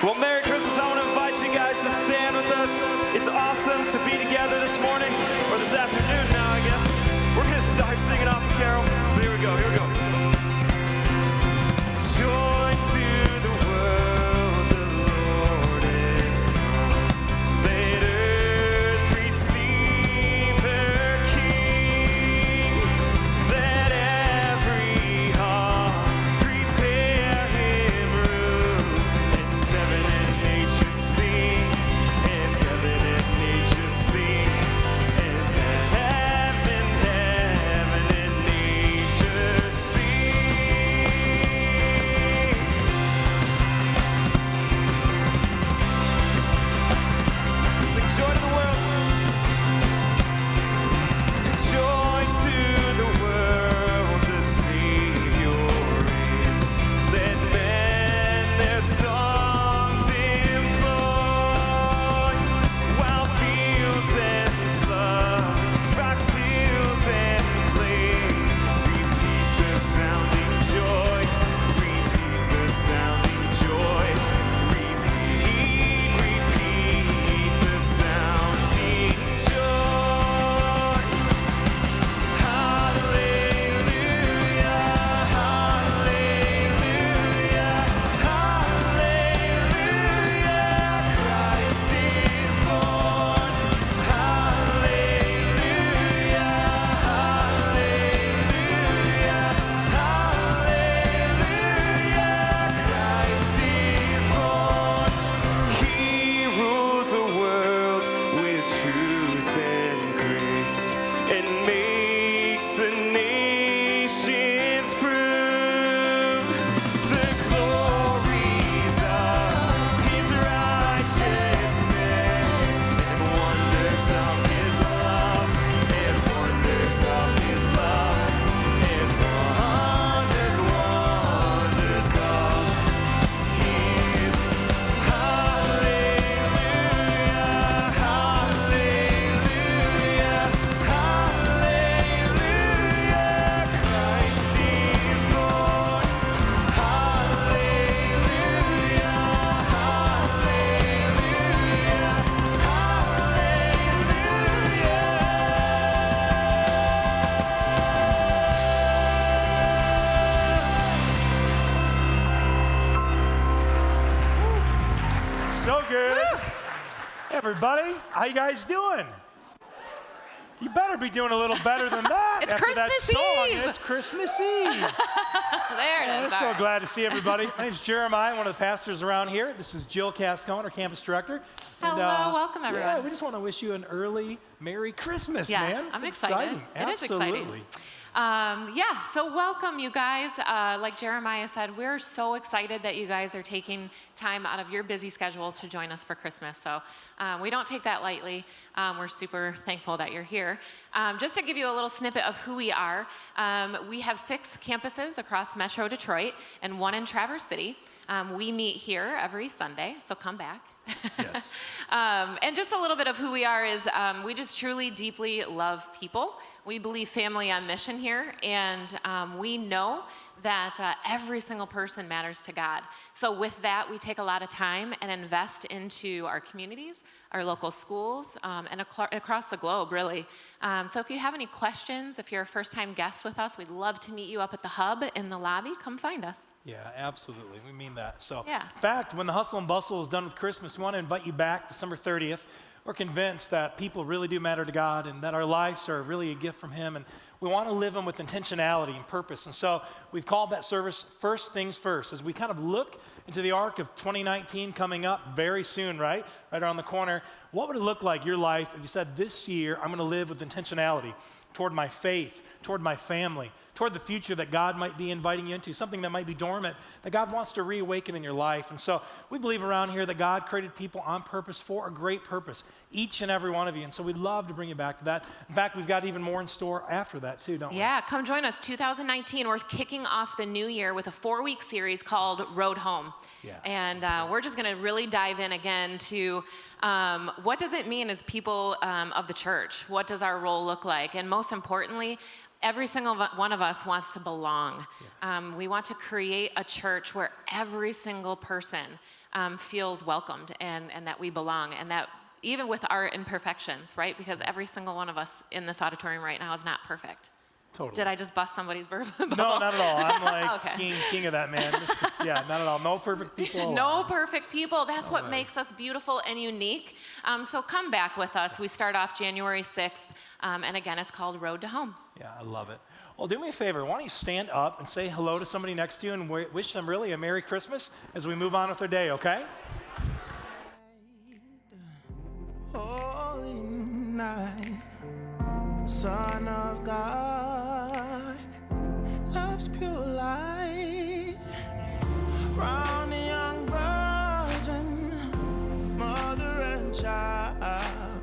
Well, Merry Christmas. I want to invite you guys to stand with us. It's awesome to be together this morning, or this afternoon now, I guess. We're going to start singing off a carol. So here we go, here we go. Joy to the world, the Lord is come. Let earth receive her King. Let every heart prepare him room. And heaven and nature sing. And heaven and nature sing. And heaven and nature sing. Sing joy to the world. Joy to the world, the Savior reigns. Let men their songs employ, while fields and floods, rocks, hills, and plains repeat the sounding joy, repeat the sounding joy, repeat the sounding joy. Hallelujah, hallelujah, hallelujah, Christ is born. Hallelujah, hallelujah, Christ is born. He rules the world with truth and grace, and makes the nations prove the glories of his righteousness, and wonders of his love, and wonders of his love, and wonders of his. Hallelujah, hallelujah, hallelujah, Christ is born. Hallelujah, So good. Everybody, how you guys doing? You better be doing a little better than that. It's after that Christmas song. Eve. It's Christmas Eve. There it I'm is. so All right. glad to see everybody. My name's Jeremiah, one of the pastors around here. This is Jill Cascone, our campus director. Hello, welcome, everyone. Yeah, we just want to wish you an early Merry Christmas, Yeah, man. I'm It's excited. exciting. It is exciting. Absolutely. So welcome, you guys. Like Jeremiah said, we're so excited that you guys are taking time out of your busy schedules to join us for Christmas. So we don't take that lightly. We're super thankful that you're here. Just to give you a little snippet of who we are, we have 6 campuses across Metro Detroit and 1 in Traverse City. We meet here every Sunday, so come back. Yes. And just a little bit of who we are is we just truly, deeply love people. We believe family on mission here, and we know that every single person matters to God. So with that, we take a lot of time and invest into our communities, our local schools, and across the globe, really. So if you have any questions, if you're a first-time guest with us, we'd love to meet you up at the hub in the lobby. Come find us. Yeah, absolutely. We mean that. So, Yeah. in fact, when the hustle and bustle is done with Christmas, we want to invite you back December 30th. We're convinced that people really do matter to God and that our lives are really a gift from Him. And we want to live them with intentionality and purpose. And so we've called that service First Things First, as we kind of look into the arc of 2019 coming up very soon, right? Right around the corner. What would it look like, your life, if you said, this year, I'm going to live with intentionality toward my faith, toward my family, toward the future that God might be inviting you into, something that might be dormant, that God wants to reawaken in your life. And so we believe around here that God created people on purpose for a great purpose, each and every one of you. And so we'd love to bring you back to that. In fact, we've got even more in store after that too, don't we? Yeah, come join us. 2019, we're kicking off the new year with a 4-week series called Road Home. Yeah. And we're just going to really dive in again to what does it mean as people of the church? What does our role look like? And most importantly, every single one of us wants to belong. We want to create a church where every single person feels welcomed and that we belong, and that even with our imperfections, right? Because every single one of us in this auditorium right now is not perfect. Totally. Did I just bust somebody's bubble? No, not at all. I'm like Okay. king of that, man. Yeah, not at all. No perfect people. No perfect people. That's what makes us beautiful and unique. So come back with us. We start off January 6th, and again, it's called Road to Home. Yeah, I love it. Well, do me a favor. Why don't you stand up and say hello to somebody next to you and wish them really a Merry Christmas as we move on with their day, okay? Holy night, Son of God, love's pure light, round a young virgin, mother and child,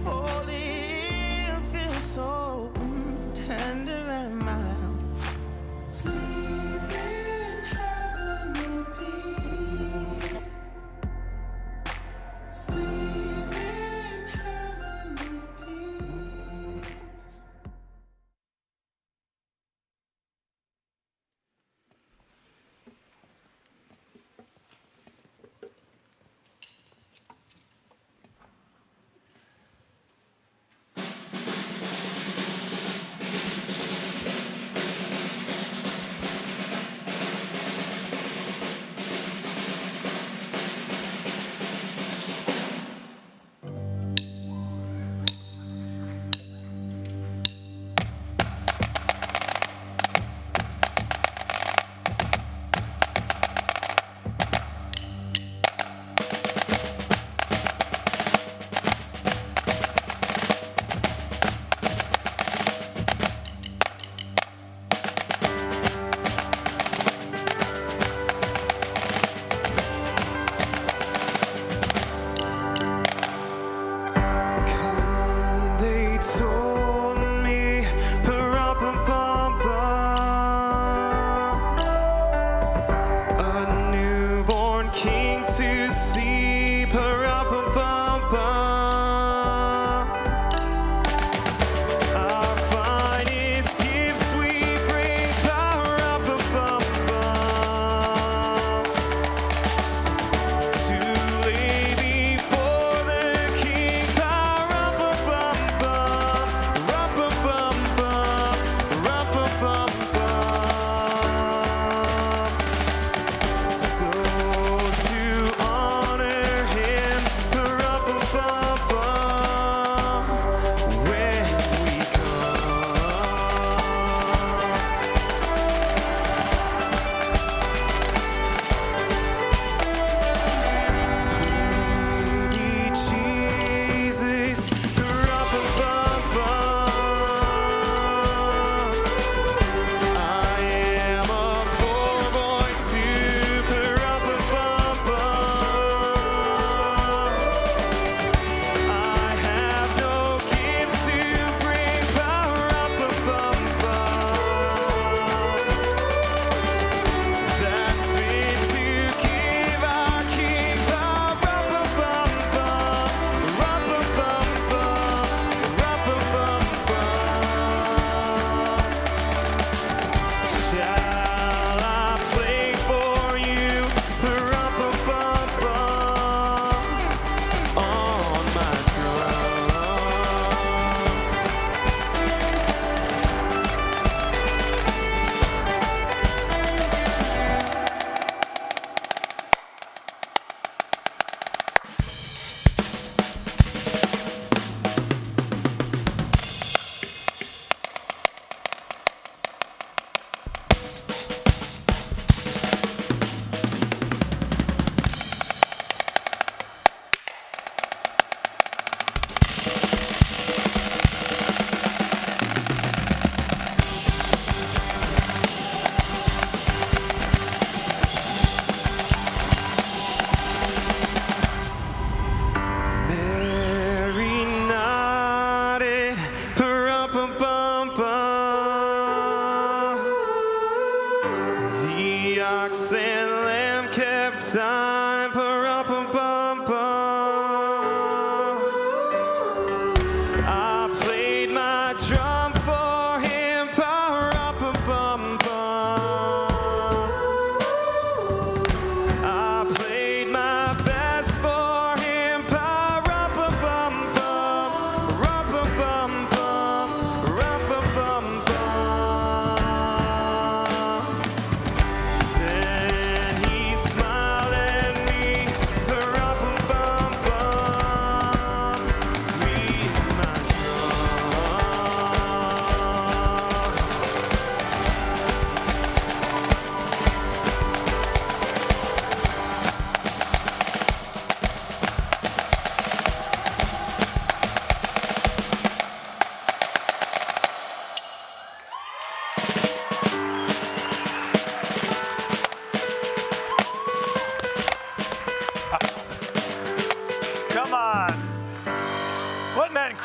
holy and feel so tender and mild, sleep in heavenly peace, sleep.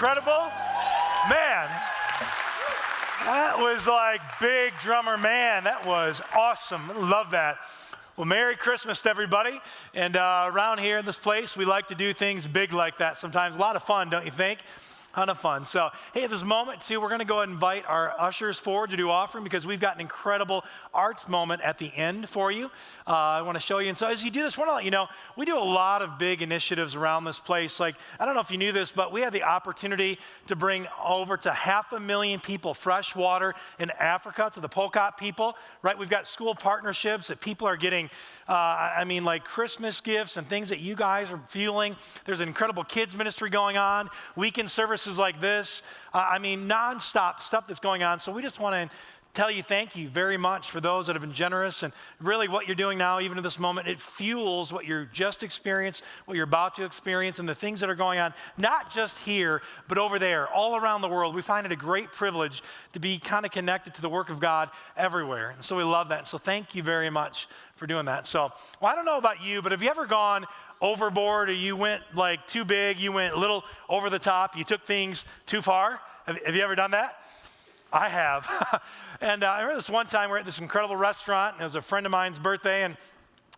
incredible? Man, that was like big drummer, man. That was awesome. Love that. Well, Merry Christmas to everybody. And around here in this place, we like to do things big like that sometimes. A lot of fun, don't you think? Ton of fun. So, hey, at this moment, too, we're going to go ahead and invite our ushers forward to do offering because we've got an incredible arts moment at the end for you. I want to show you. And so as you do this, I want to let you know, we do a lot of big initiatives around this place. Like, I don't know if you knew this, but we had the opportunity to bring over to 500,000 people fresh water in Africa to the Pokot people, right? We've got school partnerships that people are getting, like Christmas gifts and things that you guys are fueling. There's an incredible kids ministry going on, weekend services like this. Nonstop stuff that's going on. So we just want to tell you thank you very much for those that have been generous. And really what you're doing now, even at this moment, it fuels what you're just experienced, what you're about to experience, and the things that are going on, not just here, but over there, all around the world. We find it a great privilege to be kind of connected to the work of God everywhere. And so we love that. And so thank you very much for doing that. So, well, I don't know about you, but have you ever gone overboard, or you went like too big, you went a little over the top, you took things too far? Have you ever done that? I have. And I remember this one time we were at this incredible restaurant, and it was a friend of mine's birthday, and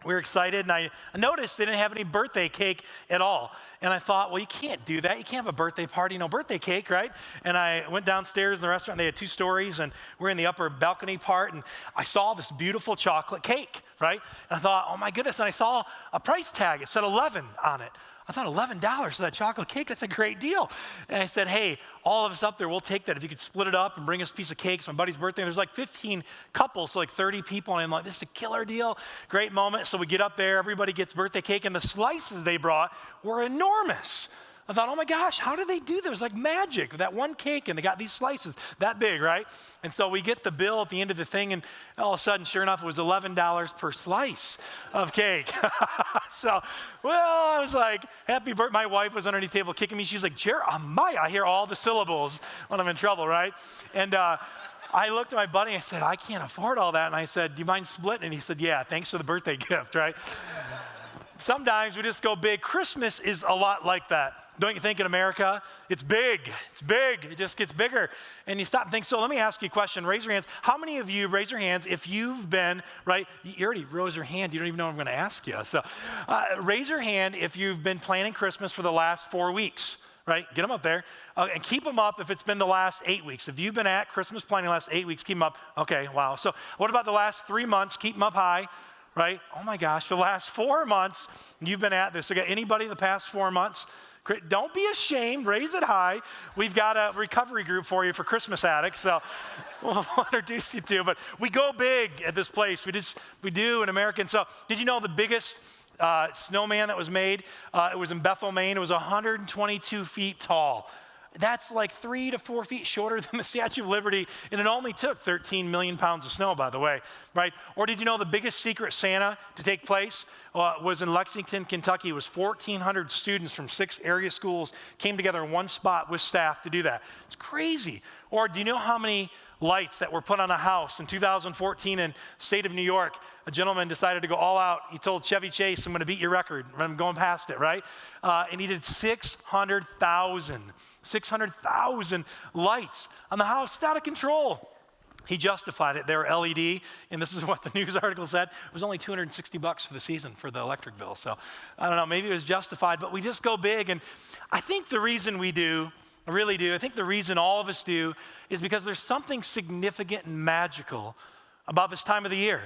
we were excited, and I noticed they didn't have any birthday cake at all. And I thought, well, you can't do that. You can't have a birthday party, no birthday cake, right? And I went downstairs in the restaurant. They had 2 stories, and we're in the upper balcony part, and I saw this beautiful chocolate cake, right? And I thought, oh, my goodness. And I saw a price tag. It said 11 on it. I thought, $11 for that chocolate cake, that's a great deal. And I said, hey, all of us up there, we'll take that. If you could split it up and bring us a piece of cake. It's my buddy's birthday. And there's like 15 couples, so like 30 people. And I'm like, this is a killer deal. Great moment. So we get up there, everybody gets birthday cake, and the slices they brought were enormous. I thought, oh my gosh, how did they do this? It was like magic, that one cake, and they got these slices that big, right? And so we get the bill at the end of the thing, and all of a sudden, sure enough, it was $11 per slice of cake. So, well, I was like, happy birthday. My wife was underneath the table kicking me. She was like, Jeremiah, I hear all the syllables when I'm in trouble, right? And I looked at my buddy and I said, I can't afford all that. And I said, do you mind splitting? And he said, yeah, thanks for the birthday gift, right? Sometimes we just go big. Christmas is a lot like that. Don't you think in America? It's big. It's big. It just gets bigger. And you stop and think, so let me ask you a question. Raise your hands. How many of you, raise your hands, if you've been, right, you already rose your hand. You don't even know what I'm going to ask you. So raise your hand if you've been planning Christmas for the last 4 weeks, right? Get them up there. And keep them up if it's been the last 8 weeks. If you've been at Christmas planning the last 8 weeks, keep them up. Okay, wow. So what about the last 3 months? Keep them up high. Right? Oh my gosh, for the last 4 months, you've been at this. So got anybody the past 4 months? Don't be ashamed, raise it high. We've got a recovery group for you for Christmas addicts, so we'll introduce you to. But we go big at this place. We do in America. And so did you know the biggest snowman that was made? It was in Bethel, Maine. It was 122 feet tall. That's like 3 to 4 feet shorter than the Statue of Liberty, and it only took 13 million pounds of snow, by the way, right? Or did you know the biggest secret Santa to take place was in Lexington, Kentucky? It was 1,400 students from 6 area schools came together in one spot with staff to do that. It's crazy. Or do you know how many lights that were put on a house in 2014 in the state of New York? A gentleman decided to go all out. He told Chevy Chase, I'm going to beat your record. I'm going past it, right? And he did 600,000 lights on the house. It's out of control. He justified it. They were LED, and this is what the news article said. It was only $260 for the season for the electric bill. So I don't know, maybe it was justified, but we just go big. And I think the reason we do, I really do, I think the reason all of us do is because there's something significant and magical about this time of the year.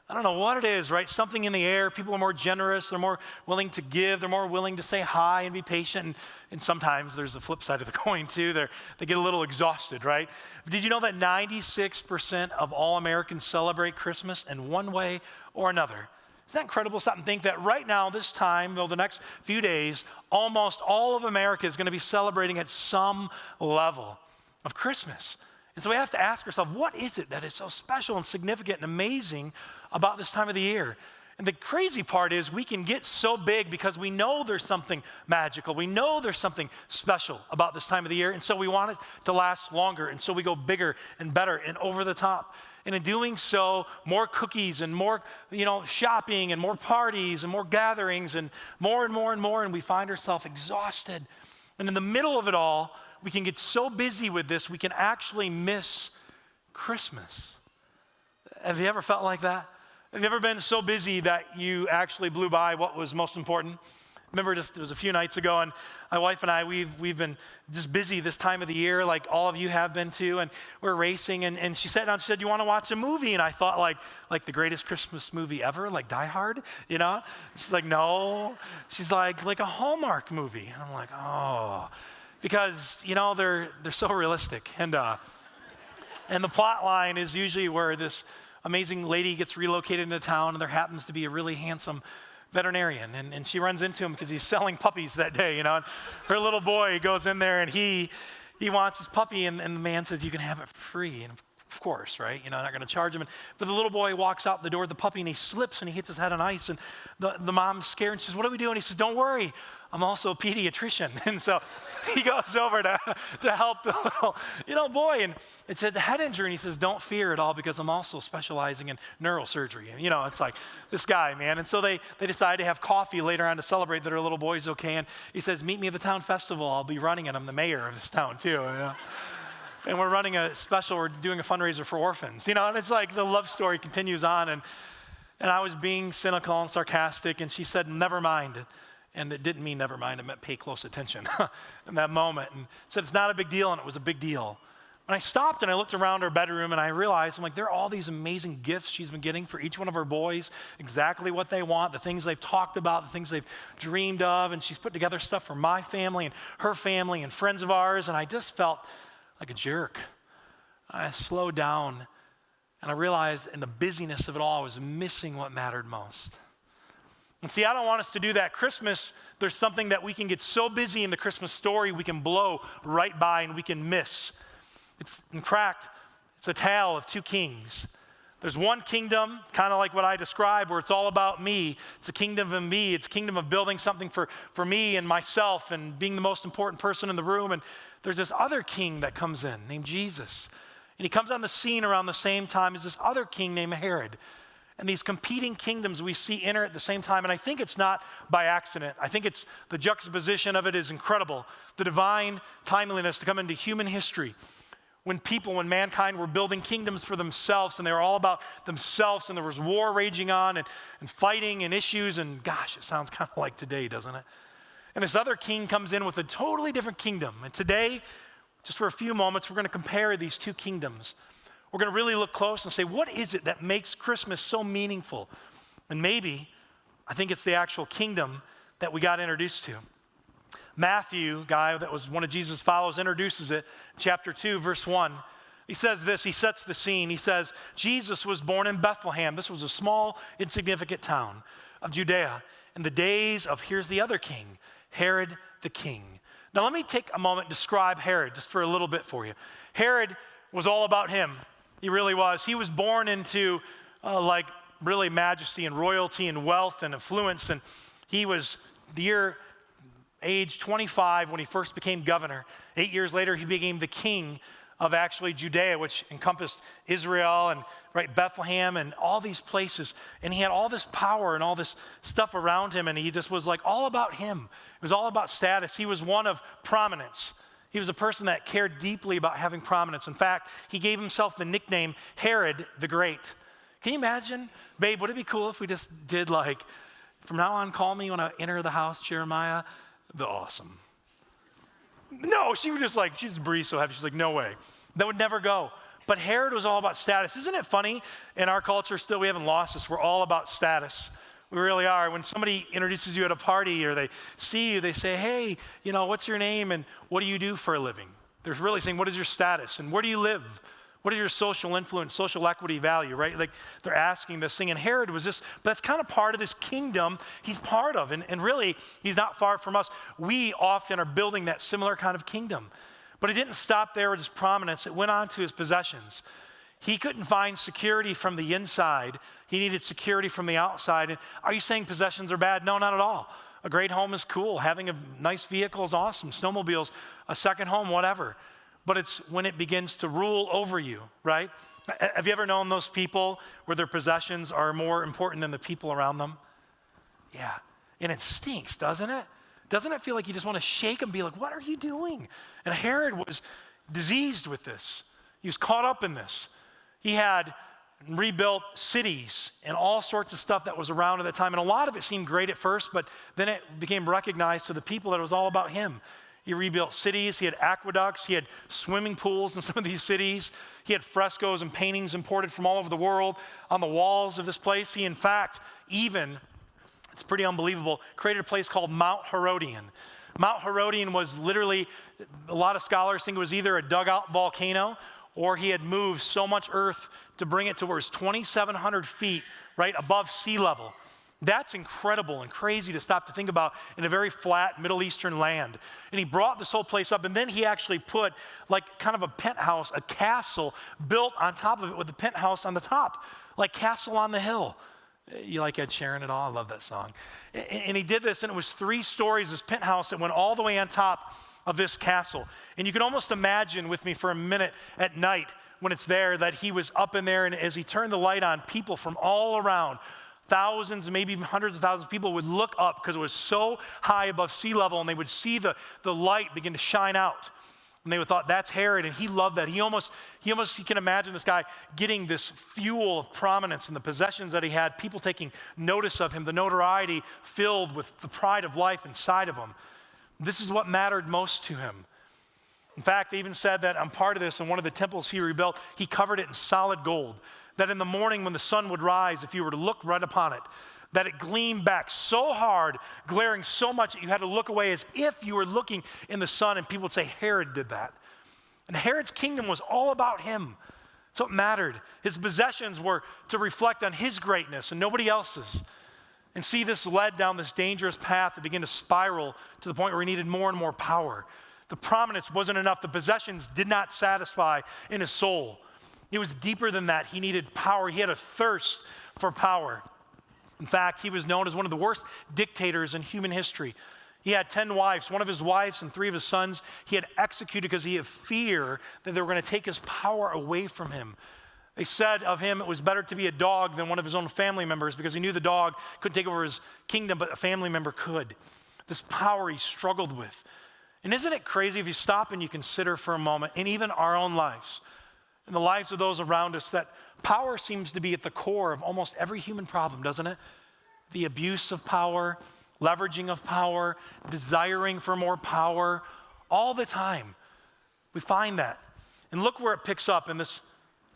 I don't know what it is, right? Something in the air. People are more generous. They're more willing to give. They're more willing to say hi and be patient. And sometimes there's a flip side of the coin, too. They get a little exhausted, right? But did you know that 96% of all Americans celebrate Christmas in one way or another? Isn't that incredible? Stop and think that right now, this time, the next few days, almost all of America is going to be celebrating at some level of Christmas. And so we have to ask ourselves, what is it that is so special and significant and amazing about this time of the year? And the crazy part is we can get so big because we know there's something magical. We know there's something special about this time of the year. And so we want it to last longer. And so we go bigger and better and over the top. And in doing so, more cookies and more, shopping and more parties and more gatherings and more and more and more. And we find ourselves exhausted And in the middle of it all, we can get so busy with this, we can actually miss Christmas. Have you ever felt like that? Have you ever been so busy that you actually blew by what was most important? Remember, it was a few nights ago, and my wife and I, we've been just busy this time of the year, like all of you have been too, and we're racing, and she sat down and she said, you want to watch a movie? And I thought, like the greatest Christmas movie ever, like Die Hard, you know? She's like, no. She's like a Hallmark movie. And I'm like, oh. Because, you know, they're so realistic. And the plot line is usually where this amazing lady gets relocated into town, and there happens to be a really handsome veterinarian, and she runs into him because he's selling puppies that day, you know. And her little boy goes in there, and he wants his puppy, and the man says, you can have it for free. And of course, right? You know, not going to charge him. But the little boy walks out the door with the puppy, and he slips, and he hits his head on ice, and the mom's scared, and she says, what do we do? And he says, don't worry, I'm also a pediatrician. And so he goes over to help the little boy, and it's a head injury, and he says, don't fear at all, because I'm also specializing in neurosurgery. And, you know, it's like this guy, man. And so they decide to have coffee later on to celebrate that her little boy's okay, and he says, meet me at the town festival. I'll be running it. I'm the mayor of this town, too, you know? And we're running a special, we're doing a fundraiser for orphans, you know, and it's like the love story continues on, and I was being cynical and sarcastic, and she said, never mind. And it didn't mean never mind, it meant pay close attention in that moment, and said it's not a big deal, and it was a big deal. And I stopped and I looked around her bedroom, and I realized, I'm like, there are all these amazing gifts she's been getting for each one of her boys, exactly what they want, the things they've talked about, the things they've dreamed of, and she's put together stuff for my family and her family and friends of ours, and I just felt like a jerk. I slowed down, and I realized in the busyness of it all, I was missing what mattered most. And see, I don't want us to do that. Christmas, there's something that we can get so busy in the Christmas story, we can blow right by and we can miss. In fact, it's a tale of two kings. There's one kingdom, kind of like what I described, where it's all about me. It's a kingdom of me. It's a kingdom of building something for me and myself and being the most important person in the room. And there's this other king that comes in named Jesus. And he comes on the scene around the same time as this other king named Herod. And these competing kingdoms we see enter at the same time. And I think it's not by accident. I think it's the juxtaposition of it is incredible. The divine timeliness to come into human history. When mankind were building kingdoms for themselves, and they were all about themselves, and there was war raging on and fighting and issues, and gosh, it sounds kind of like today, doesn't it? And this other king comes in with a totally different kingdom. And today, just for a few moments, we're going to compare these two kingdoms. We're going to really look close and say, what is it that makes Christmas so meaningful? And maybe, I think it's the actual kingdom that we got introduced to. Matthew, guy that was one of Jesus' followers, introduces it, chapter 2, verse 1. He says this, he sets the scene. He says, Jesus was born in Bethlehem. This was a small, insignificant town of Judea in the days of, here's the other king, Herod the king. Now let me take a moment and describe Herod just for a little bit for you. Herod was all about him. He really was. He was born into really majesty and royalty and wealth and affluence, and he was age 25 when he first became governor. 8 years later, he became the king of actually Judea, which encompassed Israel and Bethlehem and all these places. And he had all this power and all this stuff around him, and he just was like all about him. It was all about status. He was one of prominence. He was a person that cared deeply about having prominence. In fact, he gave himself the nickname Herod the Great. Can you imagine? Babe, would it be cool if we just did from now on, call me when I enter the house, Jeremiah? It'd be awesome. No, she was just she's breathed so heavy. She's like, no way. That would never go. But Herod was all about status. Isn't it funny? In our culture still, we haven't lost this. We're all about status. We really are. When somebody introduces you at a party or they see you, they say, hey, what's your name and what do you do for a living? They're really saying, what is your status and where do you live? What is your social influence, social equity value, right? They're asking this thing. And Herod was this, but that's kind of part of this kingdom he's part of. And really, he's not far from us. We often are building that similar kind of kingdom. But it didn't stop there with his prominence. It went on to his possessions. He couldn't find security from the inside. He needed security from the outside. And are you saying possessions are bad? No, not at all. A great home is cool. Having a nice vehicle is awesome. Snowmobiles, a second home, whatever. But it's when it begins to rule over you, right? Have you ever known those people where their possessions are more important than the people around them? Yeah, and it stinks, doesn't it? Doesn't it feel like you just want to shake him, be like, what are you doing? And Herod was diseased with this. He was caught up in this. He had rebuilt cities and all sorts of stuff that was around at that time. And a lot of it seemed great at first, but then it became recognized to the people that it was all about him. He rebuilt cities, he had aqueducts, he had swimming pools in some of these cities. He had frescoes and paintings imported from all over the world on the walls of this place. He, in fact, even, it's pretty unbelievable, created a place called Mount Herodian. Mount Herodian was literally, a lot of scholars think it was either a dug-out volcano or he had moved so much earth to bring it to where it's 2,700 feet, right, above sea level. That's incredible and crazy to stop to think about in a very flat Middle Eastern land. And he brought this whole place up, and then he actually put like kind of a penthouse, a castle built on top of it with the penthouse on the top, like Castle on the Hill. You like Ed Sheeran at all? I love that song. And he did this, and it was 3 stories, this penthouse that went all the way on top of this castle. And you can almost imagine with me for a minute at night when it's there that he was up in there, and as he turned the light on, people from all around, thousands, maybe even hundreds of thousands of people would look up because it was so high above sea level, and they would see the light begin to shine out. And they would thought, that's Herod, and he loved that. You can imagine this guy getting this fuel of prominence and the possessions that he had, people taking notice of him, the notoriety filled with the pride of life inside of him. This is what mattered most to him. In fact, they even said that on part of this, in one of the temples he rebuilt, he covered it in solid gold, that in the morning when the sun would rise, if you were to look right upon it, that it gleamed back so hard, glaring so much that you had to look away as if you were looking in the sun, and people would say, Herod did that. And Herod's kingdom was all about him. So it mattered. His possessions were to reflect on his greatness and nobody else's. And see, this led down this dangerous path that began to spiral to the point where he needed more and more power. The prominence wasn't enough. The possessions did not satisfy in his soul. It was deeper than that. He needed power. He had a thirst for power. In fact, he was known as one of the worst dictators in human history. He had 10 wives. One of his wives and 3 of his sons he had executed because he had fear that they were going to take his power away from him. They said of him it was better to be a dog than one of his own family members because he knew the dog couldn't take over his kingdom, but a family member could. This power he struggled with. And isn't it crazy if you stop and you consider for a moment, in even our own lives, in the lives of those around us, that power seems to be at the core of almost every human problem, doesn't it? The abuse of power, leveraging of power, desiring for more power, all the time. We find that. And look where it picks up in this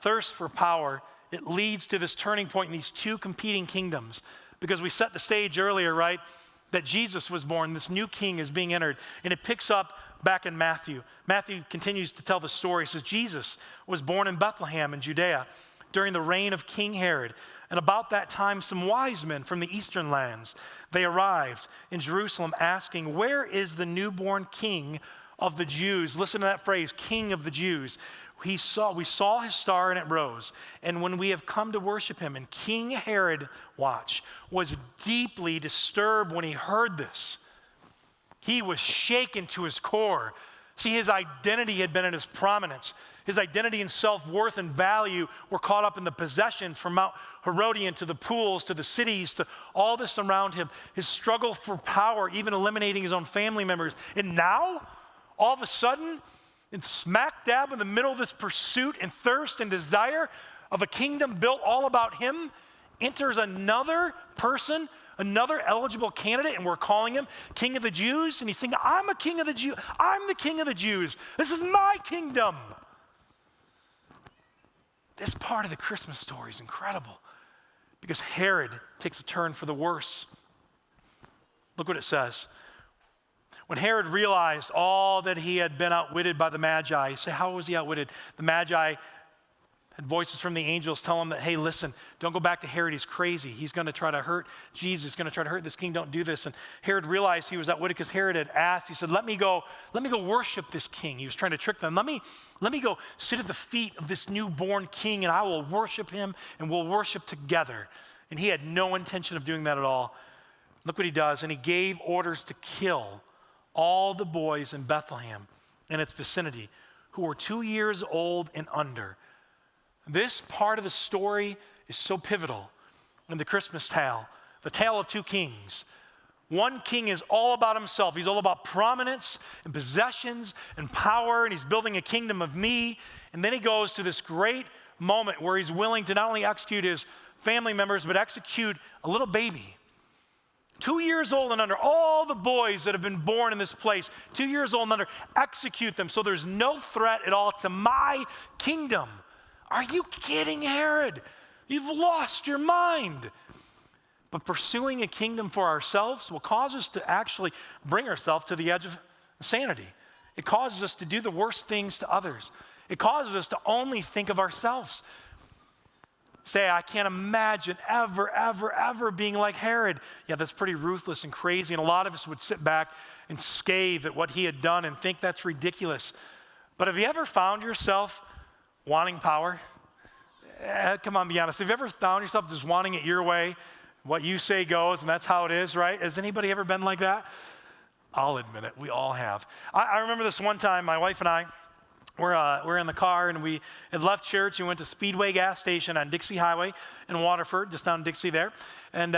thirst for power. It leads to this turning point in these 2 competing kingdoms. Because we set the stage earlier, right? That Jesus was born, this new king is being entered. And it picks up back in Matthew. Matthew continues to tell the story. It says, Jesus was born in Bethlehem in Judea during the reign of King Herod. And about that time, some wise men from the eastern lands, they arrived in Jerusalem asking, where is the newborn king of the Jews? Listen to that phrase, king of the Jews. We saw his star and it rose. And when we have come to worship him, and King Herod, watch, was deeply disturbed when he heard this. He was shaken to his core. See, his identity had been in his prominence. His identity and self-worth and value were caught up in the possessions from Mount Herodian to the pools, to the cities, to all this around him. His struggle for power, even eliminating his own family members. And now, all of a sudden, in smack dab in the middle of this pursuit and thirst and desire of a kingdom built all about him, enters another person, another eligible candidate, and we're calling him King of the Jews. And he's saying, I'm a king of the Jews. I'm the King of the Jews. This is my kingdom. This part of the Christmas story is incredible because Herod takes a turn for the worse. Look what it says. When Herod realized all that he had been outwitted by the Magi, you say, how was he outwitted? The Magi had voices from the angels tell him that, hey, listen, don't go back to Herod. He's crazy. He's going to try to hurt Jesus. He's going to try to hurt this king. Don't do this. And Herod realized he was outwitted because Herod had asked. He said, let me go worship this king. He was trying to trick them. Let me go sit at the feet of this newborn king, and I will worship him, and we'll worship together. And he had no intention of doing that at all. Look what he does. And he gave orders to kill all the boys in Bethlehem and its vicinity who were 2 years old and under. This part of the story is so pivotal in the Christmas tale, the tale of 2 kings. One king is all about himself. He's all about prominence and possessions and power, and he's building a kingdom of me. And then he goes to this great moment where he's willing to not only execute his family members, but execute a little baby. 2 years old and under, all the boys that have been born in this place, 2 years old and under, execute them so there's no threat at all to my kingdom. Are you kidding, Herod? You've lost your mind. But pursuing a kingdom for ourselves will cause us to actually bring ourselves to the edge of insanity. It causes us to do the worst things to others. It causes us to only think of ourselves. Say, I can't imagine ever being like Herod. Yeah, that's pretty ruthless and crazy. And a lot of us would sit back and scathe at what he had done and think that's ridiculous. But have you ever found yourself wanting power? Come on, be honest. Have you ever found yourself just wanting it your way? What you say goes, and that's how it is, right? Has anybody ever been like that? I'll admit it. We all have. I remember this one time, my wife and I, we're in the car, and we had left church and went to Speedway gas station on Dixie Highway in Waterford, just down Dixie there. And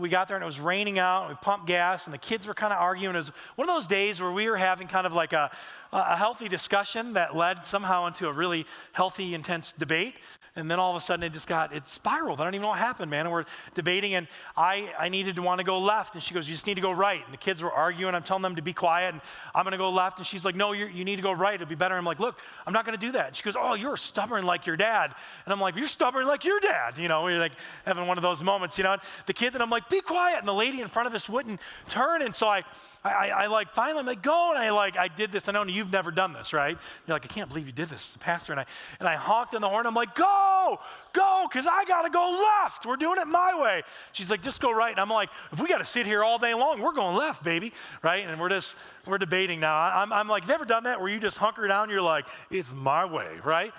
we got there, and it was raining out, and we pumped gas, and the kids were kind of arguing. It was one of those days where we were having kind of like a healthy discussion that led somehow into a really healthy, intense debate. And then all of a sudden it spiraled. I don't even know what happened, man. And we're debating, and I needed to want to go left. And she goes, you just need to go right. And the kids were arguing. I'm telling them to be quiet, and I'm going to go left. And she's like, no, you need to go right. It'll be better. I'm like, look, I'm not going to do that. And she goes, oh, you're stubborn like your dad. And I'm like, you're stubborn like your dad. You know, we're like having one of those moments, you know. And the kid, and I'm like, be quiet. And the lady in front of us wouldn't turn. And so I like, finally, I'm like, go. And I did this. I know you've never done this, right? You're like, I can't believe you did this, the pastor. And I honked on the horn. I'm like, go, because I got to go left. We're doing it my way. She's like, just go right. And I'm like, if we got to sit here all day long, we're going left, baby, right? And we're debating now. I'm like, you ever done that where you just hunker down? You're like, it's my way, right?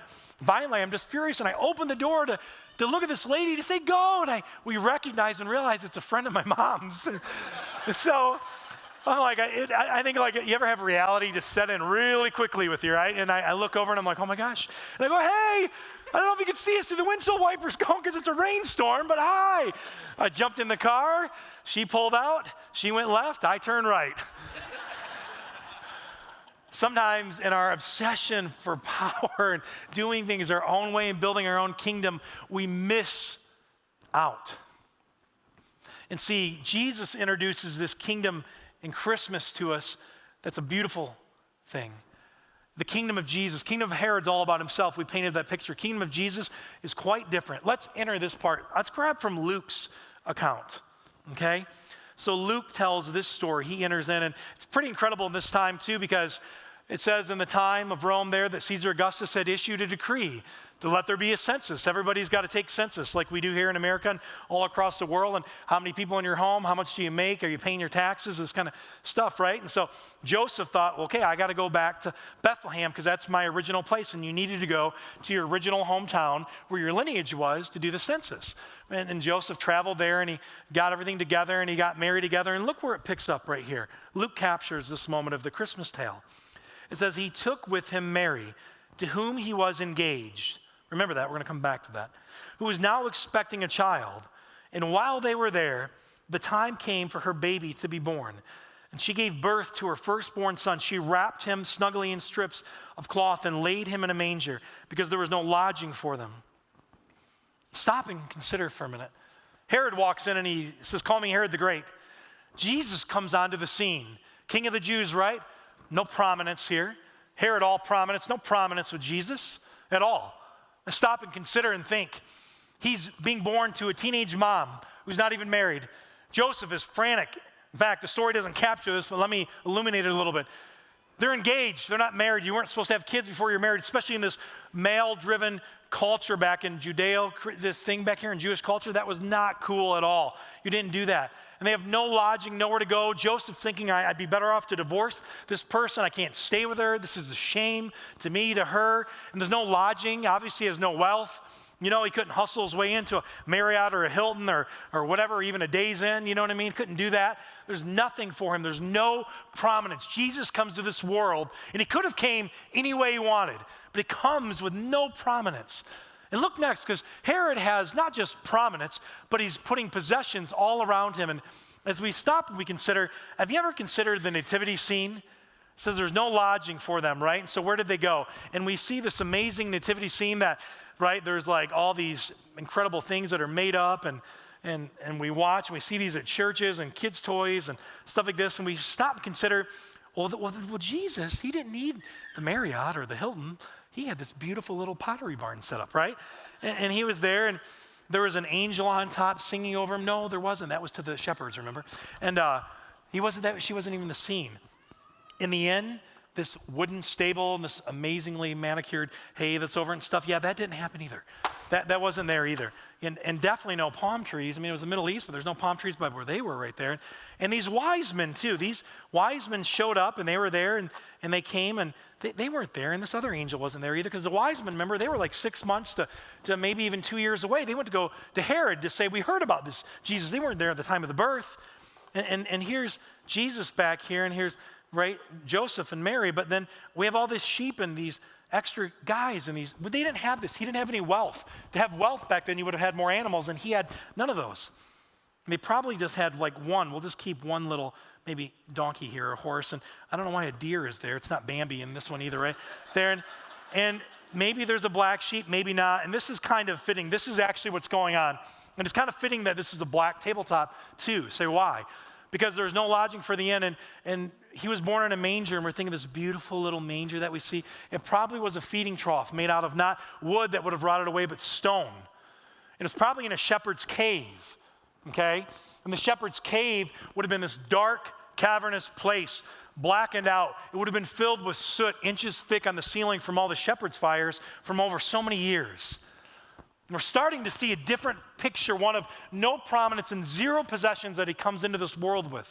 Finally, I'm just furious, and I open the door to look at this lady to say, go. And we recognize and realize it's a friend of my mom's. And so I'm like, I think like you ever have reality just set in really quickly with you, right? And I look over and I'm like, oh my gosh. And I go, hey, I don't know if you can see us through the windshield wipers going because it's a rainstorm, but hi. I jumped in the car. She pulled out. She went left. I turned right. Sometimes in our obsession for power and doing things our own way and building our own kingdom, we miss out. And see, Jesus introduces this kingdom in Christmas to us. That's a beautiful thing. The kingdom of Jesus, kingdom of Herod's all about himself. We painted that picture. Kingdom of Jesus is quite different. Let's enter this part. Let's grab from Luke's account, okay? So Luke tells this story. He enters in, and it's pretty incredible in this time too, because it says in the time of Rome there that Caesar Augustus had issued a decree to let there be a census. Everybody's got to take census like we do here in America and all across the world. And how many people in your home? How much do you make? Are you paying your taxes? This kind of stuff, right? And so Joseph thought, well, okay, I got to go back to Bethlehem because that's my original place. And you needed to go to your original hometown where your lineage was to do the census. And Joseph traveled there, and he got everything together, and he got married together. And look where it picks up right here. Luke captures this moment of the Christmas tale. It says, he took with him Mary, to whom he was engaged. Remember that, we're going to come back to that. Who was now expecting a child. And while they were there, the time came for her baby to be born. And she gave birth to her firstborn son. She wrapped him snugly in strips of cloth and laid him in a manger because there was no lodging for them. Stop and consider for a minute. Herod walks in and he says, call me Herod the Great. Jesus comes onto the scene. King of the Jews, right? No prominence here. Herod, all prominence. No prominence with Jesus at all. Now stop and consider and think. He's being born to a teenage mom who's not even married. Joseph is frantic. In fact, the story doesn't capture this, but let me illuminate it a little bit. They're engaged. They're not married. You weren't supposed to have kids before you're married, especially in this male-driven culture back in Judeo, this thing back here in Jewish culture. That was not cool at all. You didn't do that. And they have no lodging, nowhere to go. Joseph's thinking, I'd be better off to divorce this person. I can't stay with her. This is a shame to me, to her. And there's no lodging. Obviously, he has no wealth. You know, he couldn't hustle his way into a Marriott or a Hilton or whatever, or even a Days Inn, you know what I mean? Couldn't do that. There's nothing for him. There's no prominence. Jesus comes to this world, and he could have came any way he wanted, but he comes with no prominence. And look next, because Herod has not just prominence, but he's putting possessions all around him. And as we stop and we consider, have you ever considered the nativity scene? It says there's no lodging for them, right? And so where did they go? And we see this amazing nativity scene that, right, there's like all these incredible things that are made up, and we watch, and we see these at churches and kids' toys and stuff like this, and we stop and consider, well, Jesus, he didn't need the Marriott or the Hilton. He had this beautiful little pottery barn set up, right? And he was there, and there was an angel on top singing over him. No, there wasn't. That was to the shepherds, remember? And she wasn't even the scene. In the end, this wooden stable and this amazingly manicured hay that's over and stuff, yeah, that didn't happen either. That wasn't there either. And definitely no palm trees. I mean, it was the Middle East, but there's no palm trees by where they were right there. And these wise men too. These wise men showed up, and they were there, and they came, and they weren't there, and this other angel wasn't there either, because the wise men, remember, they were like 6 months to maybe even 2 years away. They went to go to Herod to say, we heard about this Jesus. They weren't there at the time of the birth. And here's Jesus back here, and here's, right, Joseph and Mary, but then we have all this sheep and these extra guys, and but they didn't have this. He didn't have any wealth. To have wealth back then, you would have had more animals, and he had none of those. And they probably just had like one. We'll just keep one little, maybe donkey here, or a horse, and I don't know why a deer is there. It's not Bambi in this one either, right? There, and maybe there's a black sheep, maybe not, and this is kind of fitting. This is actually what's going on, and it's kind of fitting that this is a black tabletop too. Say why? Because there's no lodging for the inn, and he was born in a manger, and we're thinking of this beautiful little manger that we see. It probably was a feeding trough made out of not wood that would have rotted away, but stone. It was probably in a shepherd's cave, okay? And the shepherd's cave would have been this dark, cavernous place, blackened out. It would have been filled with soot, inches thick on the ceiling from all the shepherd's fires from over so many years. We're starting to see a different picture, one of no prominence and zero possessions that he comes into this world with.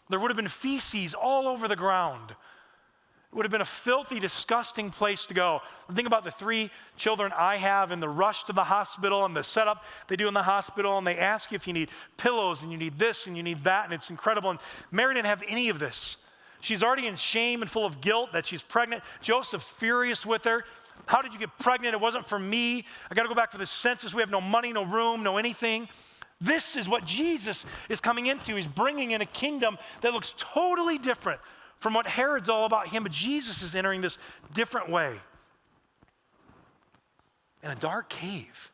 There would have been feces all over the ground. It would have been a filthy, disgusting place to go. Think about the 3 children I have and the rush to the hospital and the setup they do in the hospital, and they ask you if you need pillows and you need this and you need that, and it's incredible. And Mary didn't have any of this. She's already in shame and full of guilt that she's pregnant. Joseph's furious with her. How did you get pregnant? It wasn't for me. I got to go back for the census. We have no money, no room, no anything. This is what Jesus is coming into. He's bringing in a kingdom that looks totally different from what Herod's all about him, but Jesus is entering this different way. In a dark cave.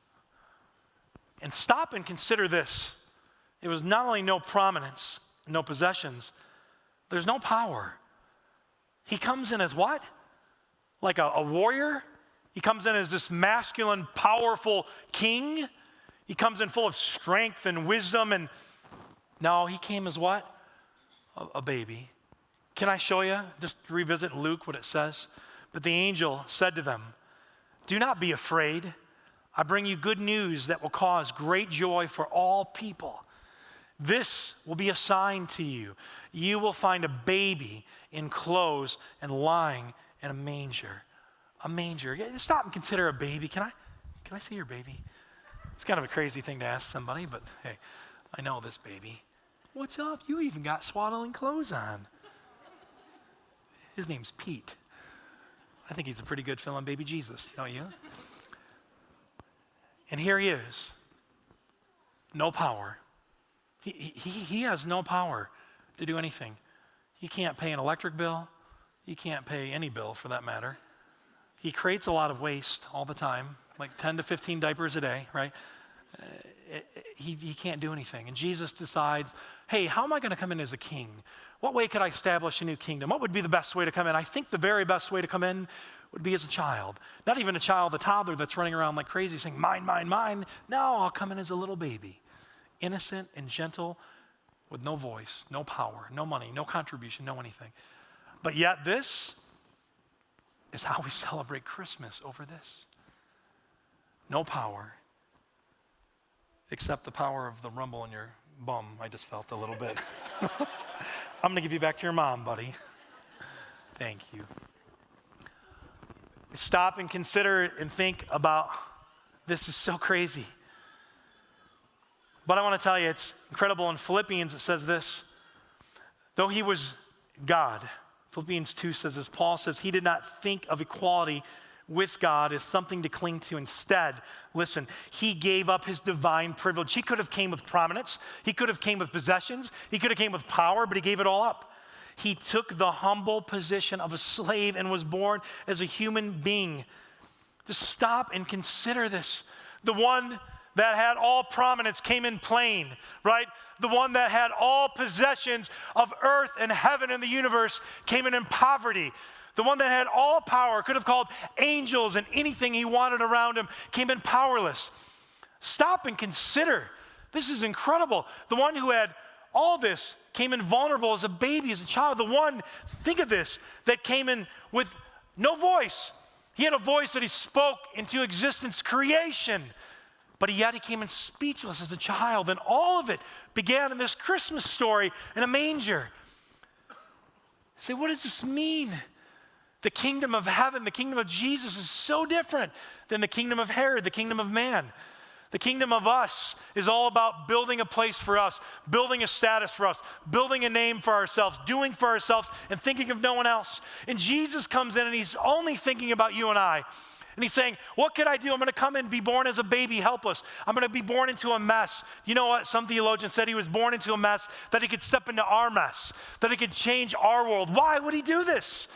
And stop and consider this. It was not only no prominence, no possessions, there's no power. He comes in as what? Like a warrior? He comes in as this masculine, powerful king. He comes in full of strength and wisdom. And no, he came as what? A baby. Can I show you? Just revisit Luke, what it says. But the angel said to them, do not be afraid. I bring you good news that will cause great joy for all people. This will be a sign to you. You will find a baby in clothes and lying in a manger. A manger. Stop and consider a baby. Can I see your baby? It's kind of a crazy thing to ask somebody, but hey, I know this baby. What's up? You even got swaddling clothes on. His name's Pete. I think he's a pretty good filling baby Jesus, don't you? And here he is. No power. He has no power to do anything. He can't pay an electric bill. He can't pay any bill for that matter. He creates a lot of waste all the time, like 10 to 15 diapers a day, right? He can't do anything. And Jesus decides, hey, how am I going to come in as a king? What way could I establish a new kingdom? What would be the best way to come in? I think the very best way to come in would be as a child. Not even a child, a toddler that's running around like crazy saying, mine, mine, mine. No, I'll come in as a little baby, innocent and gentle, with no voice, no power, no money, no contribution, no anything. But yet this is how we celebrate Christmas over this. No power, except the power of the rumble in your bum. I just felt a little bit. I'm going to give you back to your mom, buddy. Thank you. Stop and consider and think about, this is so crazy. But I want to tell you, it's incredible. In Philippians, it says this, though he was God, Philippians 2 says this, Paul says he did not think of equality with God is something to cling to. Instead, listen, he gave up his divine privilege. He could have came with prominence. He could have came with possessions. He could have came with power, but he gave it all up. He took the humble position of a slave and was born as a human being. To stop and consider this. The one that had all prominence came in plain, right? The one that had all possessions of earth and heaven and the universe came in poverty. The one that had all power, could have called angels and anything he wanted around him, came in powerless. Stop and consider. This is incredible. The one who had all this came in vulnerable as a baby, as a child. The one, think of this, that came in with no voice. He had a voice that he spoke into existence, creation. But yet he came in speechless as a child. And all of it began in this Christmas story in a manger. Say, what does this mean? The kingdom of heaven, the kingdom of Jesus is so different than the kingdom of Herod, the kingdom of man. The kingdom of us is all about building a place for us, building a status for us, building a name for ourselves, doing for ourselves, and thinking of no one else. And Jesus comes in and he's only thinking about you and I. And he's saying, what could I do? I'm going to come and be born as a baby, helpless. I'm going to be born into a mess. You know what? Some theologians said he was born into a mess, that he could step into our mess, that he could change our world. Why would he do this?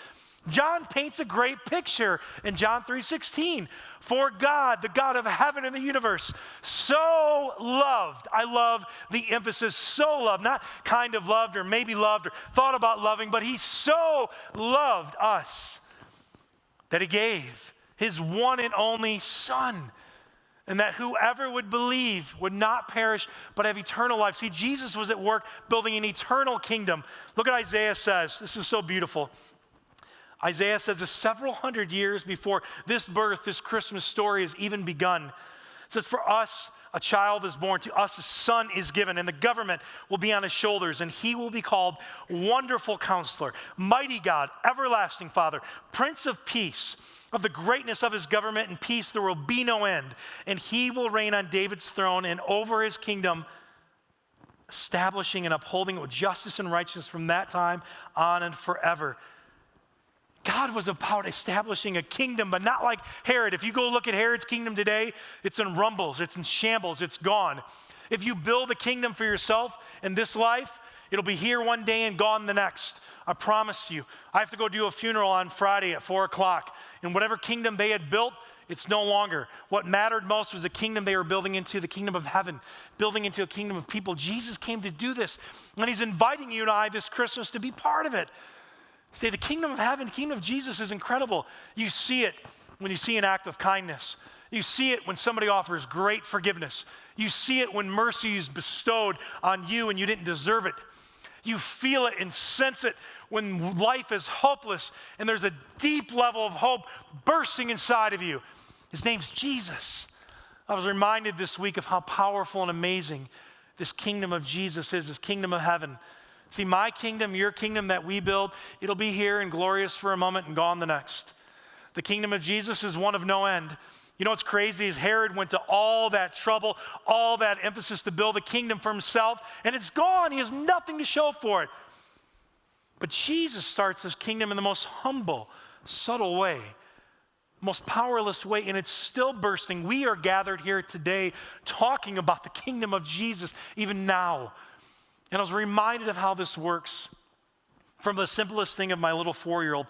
John paints a great picture in John 3:16. For God, the God of heaven and the universe, so loved. I love the emphasis, so loved. Not kind of loved or maybe loved or thought about loving, but he so loved us that he gave his one and only Son, and that whoever would believe would not perish but have eternal life. See, Jesus was at work building an eternal kingdom. Look what Isaiah says. This is so beautiful. Isaiah says that several hundred years before this birth, this Christmas story has even begun. It says, for us, a child is born, to us a son is given, and the government will be on his shoulders, and he will be called Wonderful Counselor, Mighty God, Everlasting Father, Prince of Peace. Of the greatness of his government and peace there will be no end, and he will reign on David's throne and over his kingdom, establishing and upholding it with justice and righteousness from that time on and forever. God was about establishing a kingdom, but not like Herod. If you go look at Herod's kingdom today, it's in rumbles, it's in shambles, it's gone. If you build a kingdom for yourself in this life, it'll be here one day and gone the next. I promise you. I have to go do a funeral on Friday at 4 o'clock. And whatever kingdom they had built, it's no longer. What mattered most was the kingdom they were building into, the kingdom of heaven, building into a kingdom of people. Jesus came to do this. And he's inviting you and I this Christmas to be part of it. Say, the kingdom of heaven, the kingdom of Jesus is incredible. You see it when you see an act of kindness. You see it when somebody offers great forgiveness. You see it when mercy is bestowed on you and you didn't deserve it. You feel it and sense it when life is hopeless and there's a deep level of hope bursting inside of you. His name's Jesus. I was reminded this week of how powerful and amazing this kingdom of Jesus is, this kingdom of heaven. See, my kingdom, your kingdom that we build, it'll be here and glorious for a moment and gone the next. The kingdom of Jesus is one of no end. You know what's crazy is Herod went to all that trouble, all that emphasis to build a kingdom for himself, and it's gone. He has nothing to show for it. But Jesus starts his kingdom in the most humble, subtle way, most powerless way, and it's still bursting. We are gathered here today talking about the kingdom of Jesus even now. And I was reminded of how this works from the simplest thing of my little 4-year-old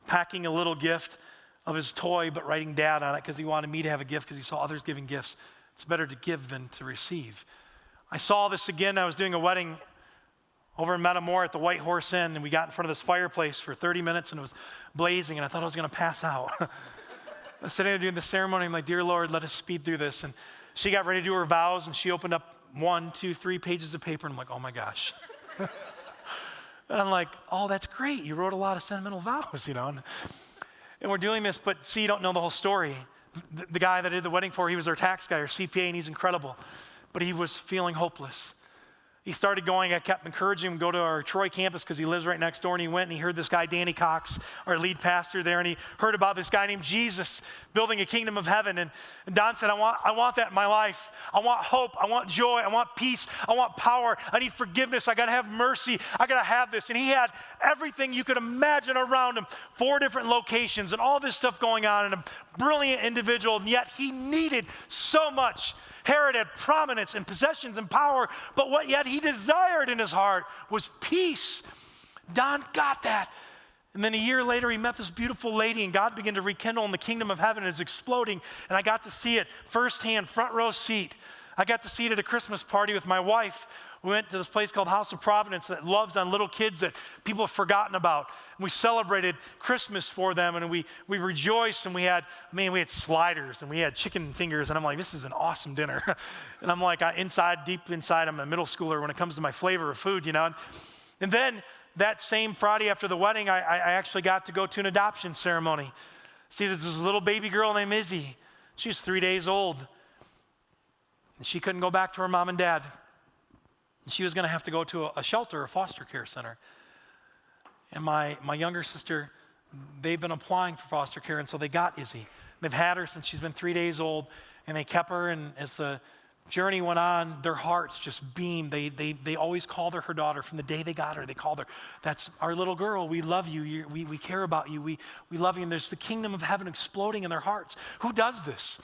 packing a little gift of his toy, but writing dad on it because he wanted me to have a gift because he saw others giving gifts. It's better to give than to receive. I saw this again. I was doing a wedding over in Metamora at the White Horse Inn, and we got in front of this fireplace for 30 minutes, and it was blazing, and I thought I was going to pass out. I was sitting there doing the ceremony. I'm like, dear Lord, let us speed through this. And she got ready to do her vows, and she opened up 1, 2, 3 pages of paper, and I'm like, oh my gosh. And I'm like, oh, that's great. You wrote a lot of sentimental vows, you know. And we're doing this, but see, you don't know the whole story. The guy that I did the wedding for, he was our tax guy, our CPA, and he's incredible. But he was feeling hopeless. He started going, I kept encouraging him to go to our Troy campus because he lives right next door, and he went and he heard this guy, Danny Cox, our lead pastor there, and he heard about this guy named Jesus building a kingdom of heaven. And Don said, I want that in my life. I want hope. I want joy. I want peace. I want power. I need forgiveness. I got to have mercy. I got to have this. And he had everything you could imagine around him, 4 different locations and all this stuff going on, and a brilliant individual, and yet he needed so much. Herod had prominence and possessions and power, but what yet he desired in his heart was peace. Don got that. And then a year later, he met this beautiful lady, and God began to rekindle, and the kingdom of heaven is exploding. And I got to see it firsthand, front row seat. I got to see it at a Christmas party with my wife. We went to this place called House of Providence that loves on little kids that people have forgotten about. And we celebrated Christmas for them, and we rejoiced, and we had sliders, and we had chicken fingers, and I'm like, this is an awesome dinner. And I'm like, deep inside, I'm a middle schooler when it comes to my flavor of food, you know. And then that same Friday after the wedding, I actually got to go to an adoption ceremony. See, there's this little baby girl named Izzy. She was 3 days old, and she couldn't go back to her mom and dad. She was going to have to go to a shelter, a foster care center. And my younger sister, they've been applying for foster care, and so they got Izzy. They've had her since she's been 3 days old, and they kept her, and as the journey went on, their hearts just beamed. They always called her daughter. From the day they got her, they called her, that's our little girl. We love you. We care about you. We love you. And there's the kingdom of heaven exploding in their hearts. Who does this?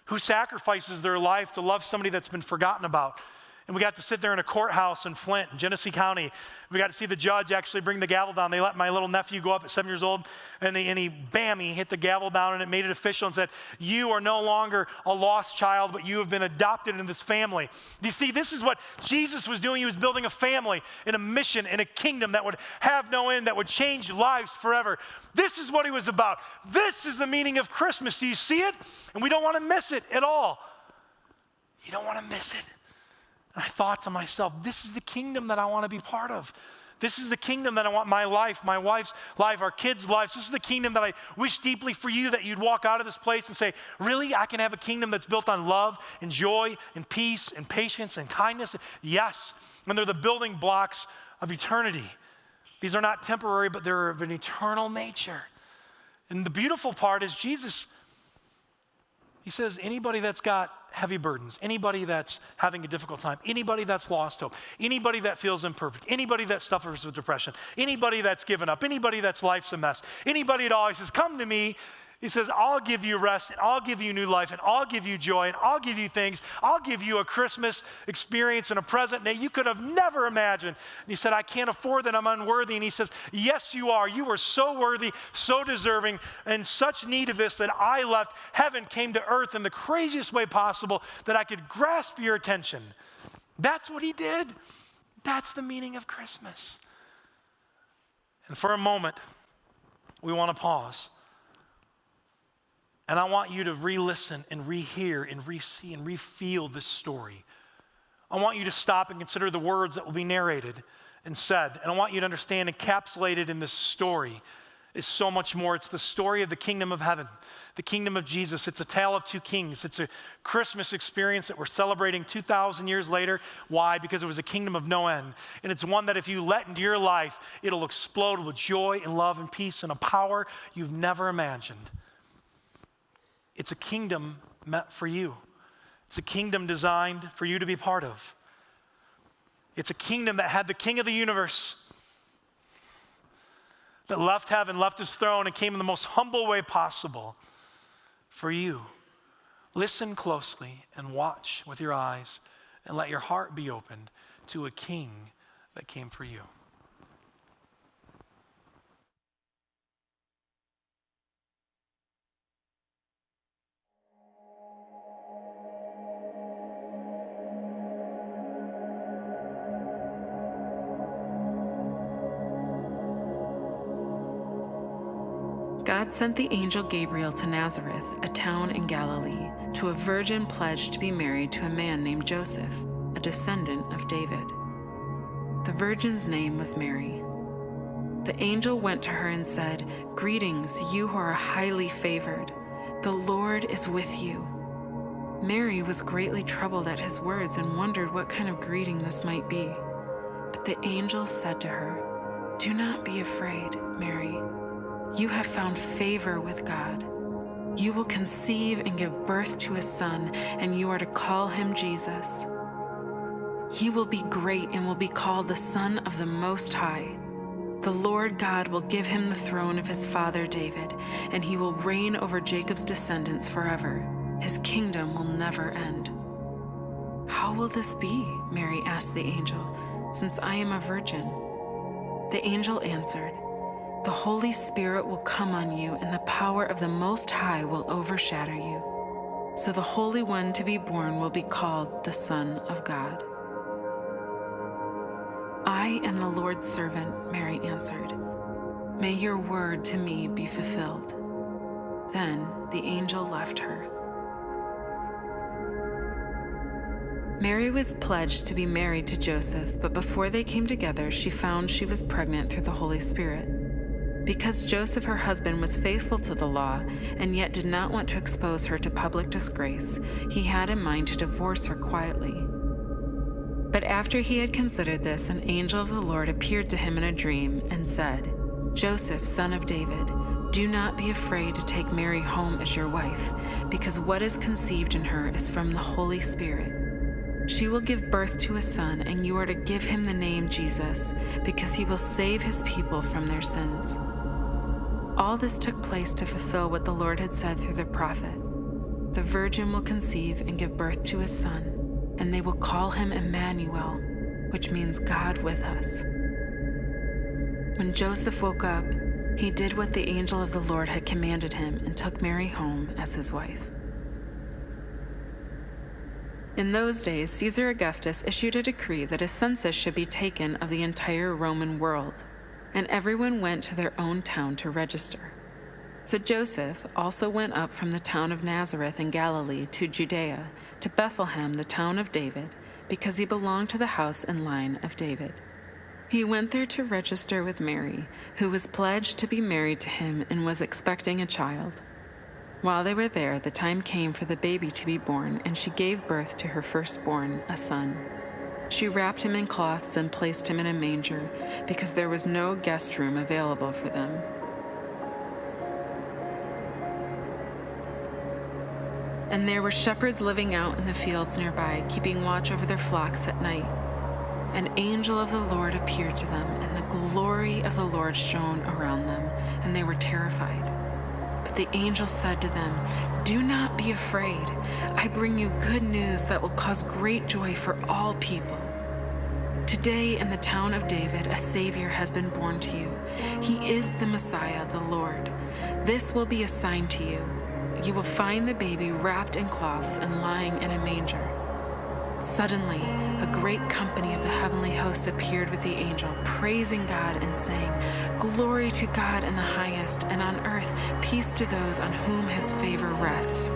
Who sacrifices their life to love somebody that's been forgotten about? And we got to sit there in a courthouse in Flint, in Genesee County. We got to see the judge actually bring the gavel down. They let my little nephew go up at 7 years old, and he hit the gavel down, and it made it official and said, you are no longer a lost child, but you have been adopted into this family. Do you see, this is what Jesus was doing. He was building a family and a mission and a kingdom that would have no end, that would change lives forever. This is what he was about. This is the meaning of Christmas. Do you see it? And we don't want to miss it at all. You don't want to miss it. And I thought to myself, this is the kingdom that I want to be part of. This is the kingdom that I want my life, my wife's life, our kids' lives. This is the kingdom that I wish deeply for you, that you'd walk out of this place and say, really, I can have a kingdom that's built on love and joy and peace and patience and kindness? Yes, and they're the building blocks of eternity. These are not temporary, but they're of an eternal nature. And the beautiful part is Jesus, he says, anybody that's got heavy burdens, anybody that's having a difficult time, anybody that's lost hope, anybody that feels imperfect, anybody that suffers with depression, anybody that's given up, anybody that's life's a mess, anybody at all, he says, come to me. He says, I'll give you rest, and I'll give you new life, and I'll give you joy, and I'll give you things. I'll give you a Christmas experience and a present that you could have never imagined. And he said, I can't afford that. I'm unworthy. And he says, yes, you are. You are so worthy, so deserving, and such need of this that I left heaven, came to earth in the craziest way possible that I could grasp your attention. That's what he did. That's the meaning of Christmas. And for a moment, we want to pause. And I want you to re-listen and rehear and re-see and re-feel this story. I want you to stop and consider the words that will be narrated and said. And I want you to understand, encapsulated in this story is so much more. It's the story of the kingdom of heaven, the kingdom of Jesus. It's a tale of two kings. It's a Christmas experience that we're celebrating 2,000 years later. Why? Because it was a kingdom of no end. And it's one that if you let into your life, it'll explode with joy and love and peace and a power you've never imagined. It's a kingdom meant for you. It's a kingdom designed for you to be part of. It's a kingdom that had the king of the universe that left heaven, left his throne, and came in the most humble way possible for you. Listen closely and watch with your eyes and let your heart be opened to a king that came for you. God sent the angel Gabriel to Nazareth, a town in Galilee, to a virgin pledged to be married to a man named Joseph, a descendant of David. The virgin's name was Mary. The angel went to her and said, "Greetings, you who are highly favored. The Lord is with you." Mary was greatly troubled at his words and wondered what kind of greeting this might be. But the angel said to her, "Do not be afraid, Mary. You have found favor with God. You will conceive and give birth to a son, and you are to call him Jesus. He will be great and will be called the Son of the Most High. The Lord God will give him the throne of his father David, and he will reign over Jacob's descendants forever. His kingdom will never end." "How will this be?" Mary asked the angel, "since I am a virgin?" The angel answered, "The Holy Spirit will come on you, and the power of the Most High will overshadow you. So the Holy One to be born will be called the Son of God." "I am the Lord's servant," Mary answered. "May your word to me be fulfilled." Then the angel left her. Mary was pledged to be married to Joseph, but before they came together, she found she was pregnant through the Holy Spirit. Because Joseph, her husband, was faithful to the law and yet did not want to expose her to public disgrace, he had in mind to divorce her quietly. But after he had considered this, an angel of the Lord appeared to him in a dream and said, "Joseph, son of David, do not be afraid to take Mary home as your wife, because what is conceived in her is from the Holy Spirit. She will give birth to a son, and you are to give him the name Jesus, because he will save his people from their sins." All this took place to fulfill what the Lord had said through the prophet. "The virgin will conceive and give birth to a son, and they will call him Emmanuel," which means God with us. When Joseph woke up, he did what the angel of the Lord had commanded him and took Mary home as his wife. In those days, Caesar Augustus issued a decree that a census should be taken of the entire Roman world, and everyone went to their own town to register. So Joseph also went up from the town of Nazareth in Galilee to Judea, to Bethlehem, the town of David, because he belonged to the house and line of David. He went there to register with Mary, who was pledged to be married to him and was expecting a child. While they were there, the time came for the baby to be born, and she gave birth to her firstborn, a son. She wrapped him in cloths and placed him in a manger, because there was no guest room available for them. And there were shepherds living out in the fields nearby, keeping watch over their flocks at night. An angel of the Lord appeared to them, and the glory of the Lord shone around them, and they were terrified. But the angel said to them, "Do not be afraid. I bring you good news that will cause great joy for all people. Today in the town of David, a Savior has been born to you. He is the Messiah, the Lord. This will be a sign to you. You will find the baby wrapped in cloths and lying in a manger." Suddenly, a great company of the heavenly hosts appeared with the angel, praising God and saying, "Glory to God in the highest, and on earth peace to those on whom his favor rests."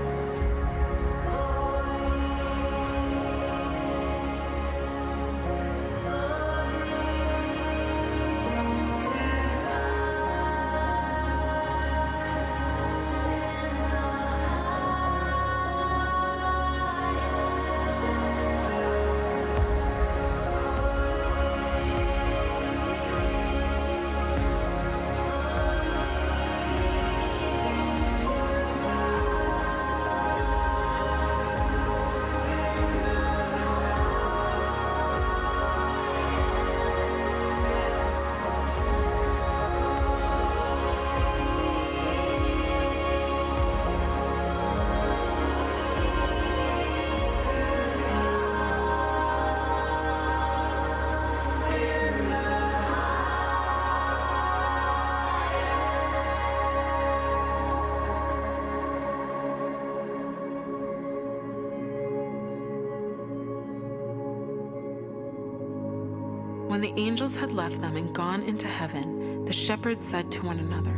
When the angels had left them and gone into heaven, the shepherds said to one another,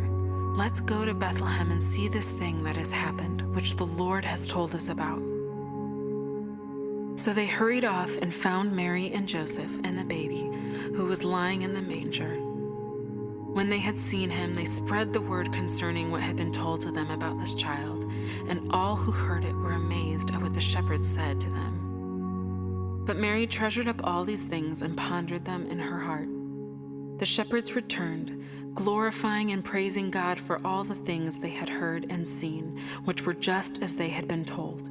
"Let's go to Bethlehem and see this thing that has happened, which the Lord has told us about." So they hurried off and found Mary and Joseph and the baby, who was lying in the manger. When they had seen him, they spread the word concerning what had been told to them about this child, and all who heard it were amazed at what the shepherds said to them. But Mary treasured up all these things and pondered them in her heart. The shepherds returned, glorifying and praising God for all the things they had heard and seen, which were just as they had been told.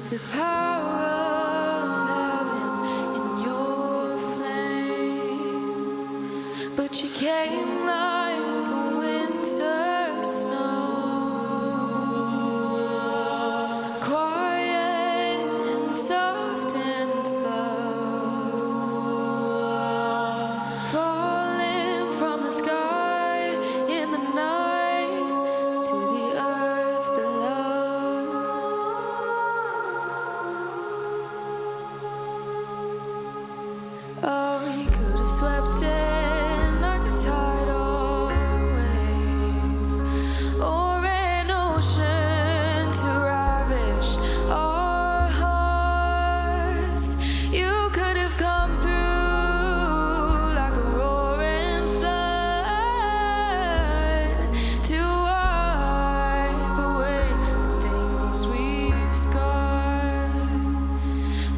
The power of heaven in your flame, but you came like a winter snow, quiet and soft and slow, falling from the sky in the night to the earth below. Oh, you could have swept in like a tidal wave, or an ocean to ravish our hearts. You could have come through like a roaring flood to wipe away the things we've scarred,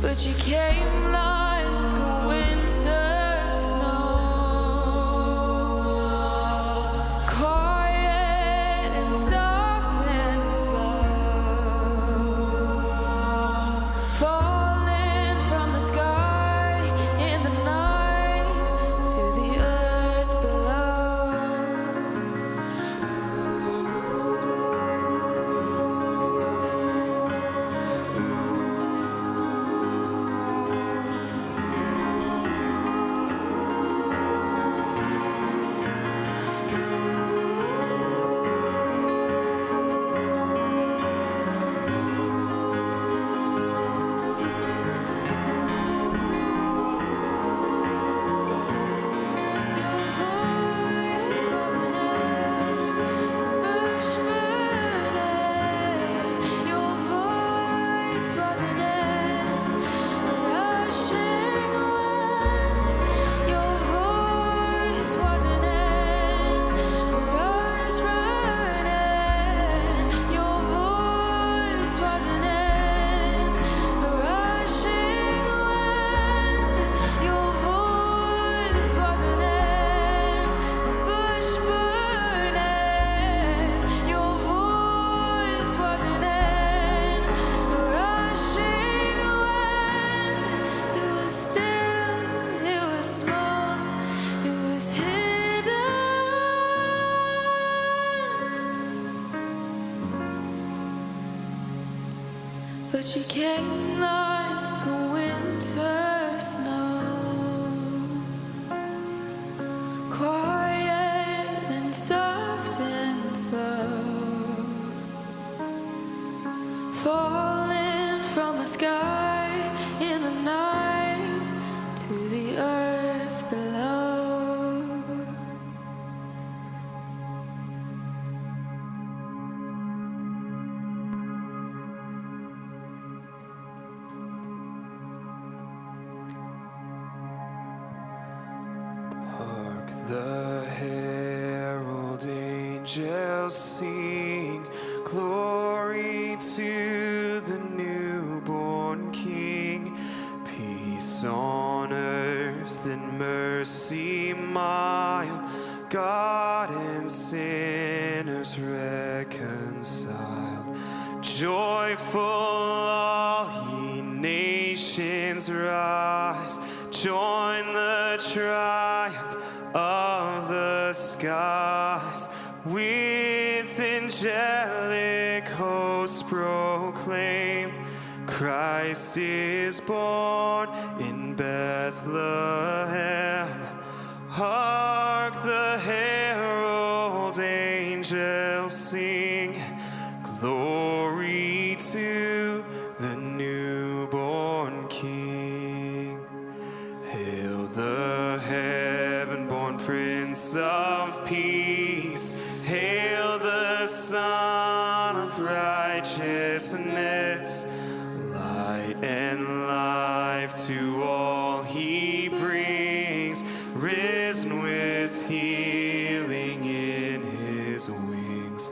but you came like winter snow, quiet and soft and slow, falling from the sky in the night to the earth below. But you came like a winter snow, quiet and soft and slow, falling from the sky in the night to the earth below. Hark the herald angels sing, glory to the newborn King. Peace on earth and mercy mild, God and sinners reconciled. Joyful all ye nations rise, join the triumph of the skies. With angelic hosts proclaim, Christ is born in Bethlehem. Hark the herald angels sing, glory to the newborn King. Hail the heaven-born Prince of Peace, hail the Son of Righteousness. Light and life to all he brings, risen with healing in his wings.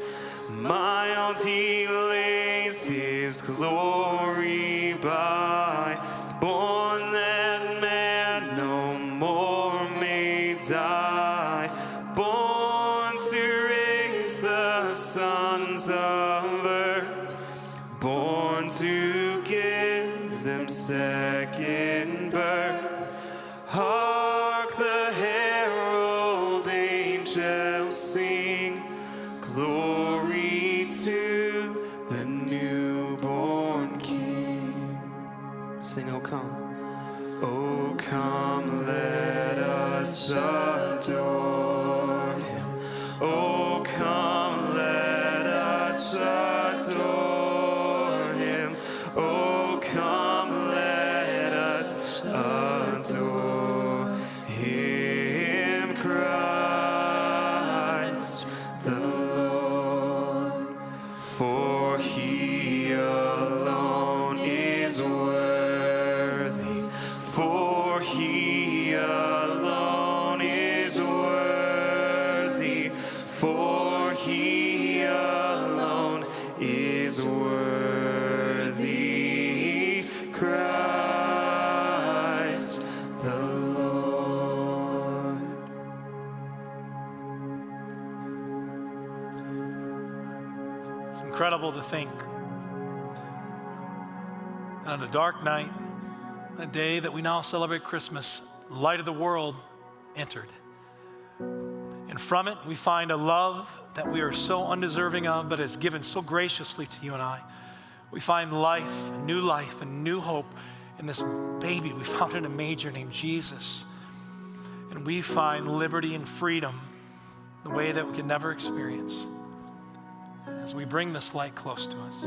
Mild he lays his glory by, born that man no more may die, born to raise the sons of earth, born to give them second birth. Hark the herald angels sing, glory to the newborn King. Sing, oh come, let us adore him. Oh come, let us adore him. Oh come, let us adore him, Christ the Lord. For he alone is worthy, for he alone is worthy, for he alone is worthy, Christ the Lord. It's incredible to think that on a dark night, on a day that we now celebrate Christmas, the light of the world entered. And from it, we find a love that we are so undeserving of, but is given so graciously to you and I. We find life, and new hope in this baby we found in a manger named Jesus. And we find liberty and freedom the way that we can never experience. As we bring this light close to us,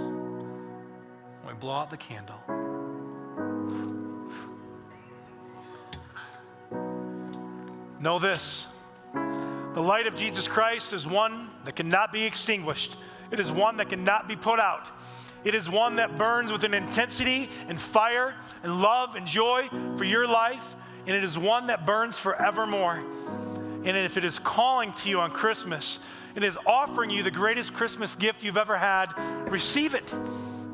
we blow out the candle. Know this, the light of Jesus Christ is one that cannot be extinguished. It is one that cannot be put out. It is one that burns with an intensity and fire and love and joy for your life, and it is one that burns forevermore. And if it is calling to you on Christmas, it is offering you the greatest Christmas gift you've ever had, receive it.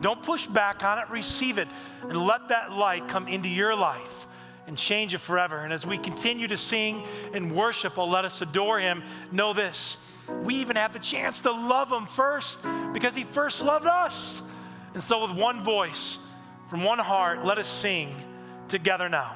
Don't push back on it, receive it, and let that light come into your life and change it forever. And as we continue to sing and worship, oh, let us adore him. Know this, we even have the chance to love him first because he first loved us. And so with one voice, from one heart, let us sing together now.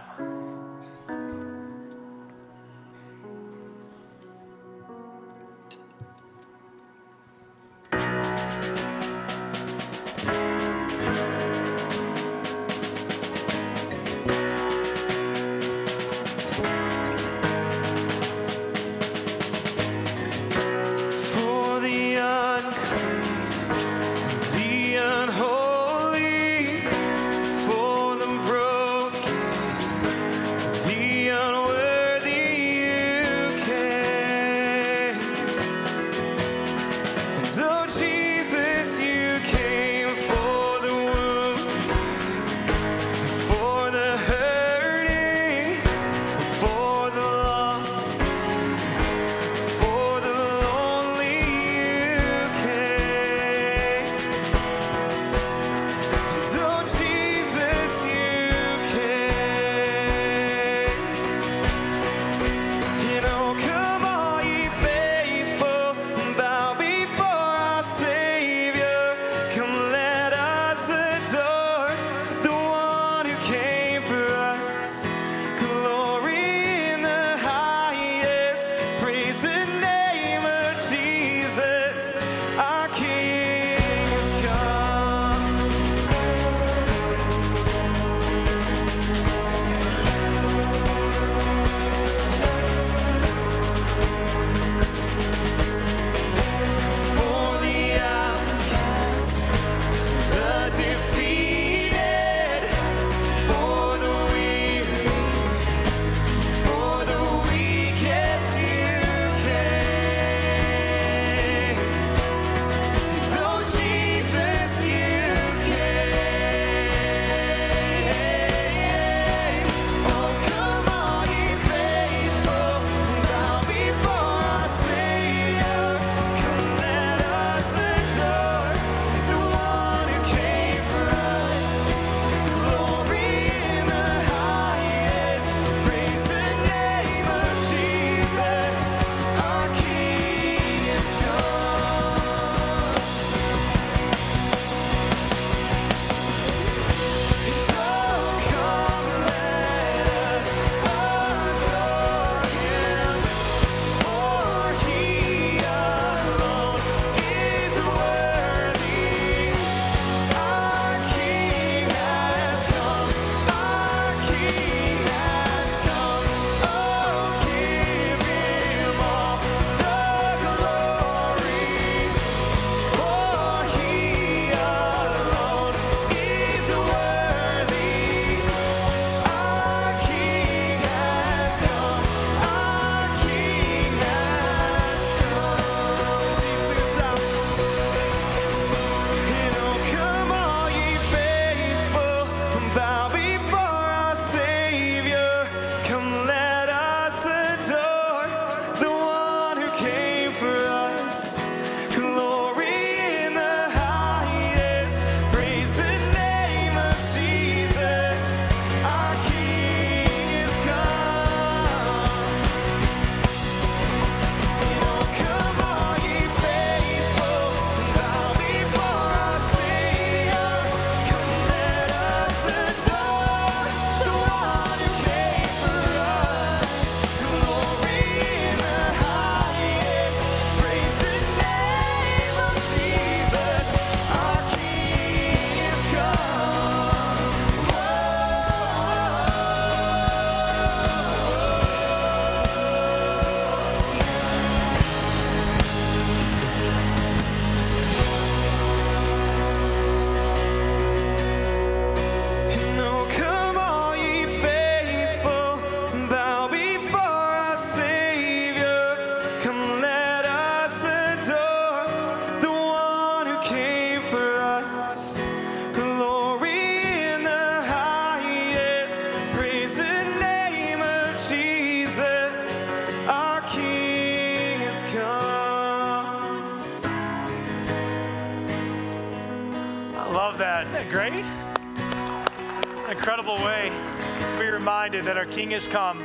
incredible way to be reminded that our King has come.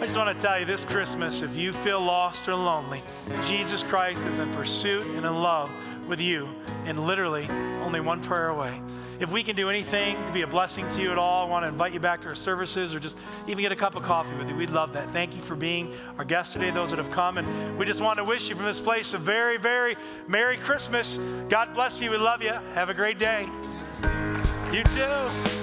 I just want to tell you this Christmas, if you feel lost or lonely, Jesus Christ is in pursuit and in love with you, and literally only one prayer away. If we can do anything to be a blessing to you at all, I want to invite you back to our services or just even get a cup of coffee with you. We'd love that. Thank you for being our guest today, those that have come. And we just want to wish you from this place a very, very Merry Christmas. God bless you. We love you. Have a great day. You too.